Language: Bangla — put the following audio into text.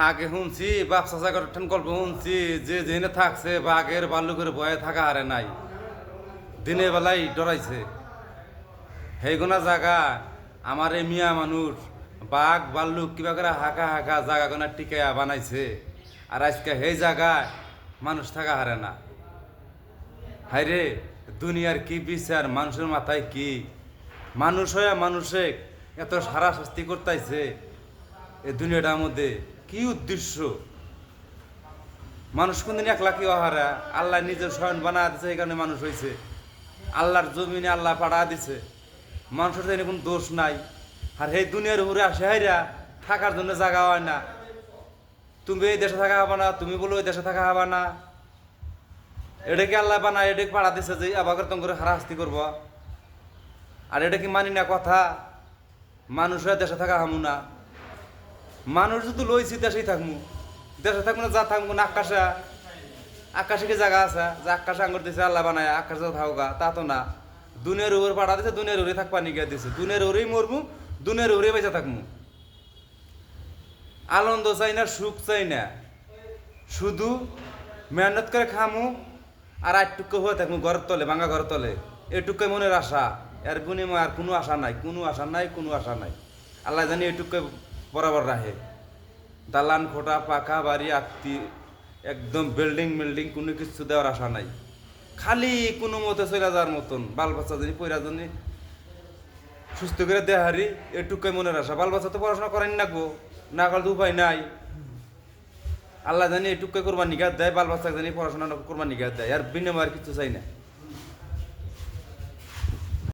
আগে শুনছি বাপ চাচা করেন গল্প শুনছি যে যেখানে থাকছে বাঘের ভাল্লুকের ভয়ে থাকা হারে নাই, দিনের বেলায় ডরাইছে। সেইগুনা জায়গা আমার এই মিয়া মানুষ বাঘ ভাল্লুক কিবা করে হাঁকা হাঁকা জায়গা গোনা টিকাইয়া বানাইছে, আর আজকে সেই জায়গায় মানুষ থাকা হারে না। হাইরে দুনিয়ার কি বিচার, মানুষের মাথায় কি? মানুষ হয়ে মানুষে এত সারা শাস্তি করতেছে এই দুনিয়াটার মধ্যে, কি উদ্দেশ্য? মানুষ কোনদিন একলা কি হারা? আল্লাহ নিজের স্বয়ং বানা দিছে, এই কারণে মানুষ হয়েছে। আল্লাহর জমিনে আল্লাহ পাঠা দিছে, মানুষের তো কোনো দোষ নাই। আর এই দুনিয়ার উপরে আসে হাইরা থাকার জন্য জায়গা হয় না। তুমি এই দেশে থাকা হবা না, তুমি বলো ওই দেশে থাকা হবা না। এটাকে আল্লাহ বানা, এটাকে পাড়া দিছে যে আবার করে হারাহাস্তি করবো। আর এটা কি মানি না কথা? মানুষ হয়ে দেশে থাকা হামু না। মানুষ যদি লইছি দেশেই থাকবো, দেশে থাকবো না, যা থাকবো না আকাশে। আকাশে কি জায়গা আছে যে আকাশে আঙ্গুর দিছে আল্লাহ বানায় আকাশে থাকুকা? তা তো না। দুনিয়ার উপর পাড়া দিছে, দুনিয়ার উপরে থাকবা নিয়ে দিছে, দুনিয়ার উপরেই মরবো, দুনিয়ার উপরে বেঁচে থাকবো। আনন্দ চাই না, সুখ চাই না, শুধু মেহনত করে খামু আর আটটুকু হয়ে থাকবো ঘরের তলে, ভাঙা ঘরের তলে। এটুকুই মনের আশা, এর বিনিময়ে আর কোনো আশা নাই, কোনো আশা নাই, কোনো আশা নাই। আল্লাহ জানি এটুকুই বরাবর রাখে। দালান খোটা পাকা বাড়ি আত্মি একদম বিল্ডিং মিল্ডিং কোনো কিছু দেওয়ার আশা নাই। খালি কোনো মতে চলে যাওয়ার মতন, বাল বাচ্চা জানি পয়রা জানি সুস্থ করে দেহারি, এটুকুই মনের আশা। বাল বাচ্চা তো পড়াশোনা করেন না গো, না করলে তো উপায় নাই। আল্লাহ জানি এটুকুই করবার নিগাত দেয়, বাল বাচ্চা জানি পড়াশোনা করবার নিগাত দেয়, আর বিনিময়ে আর কিছু চাই না।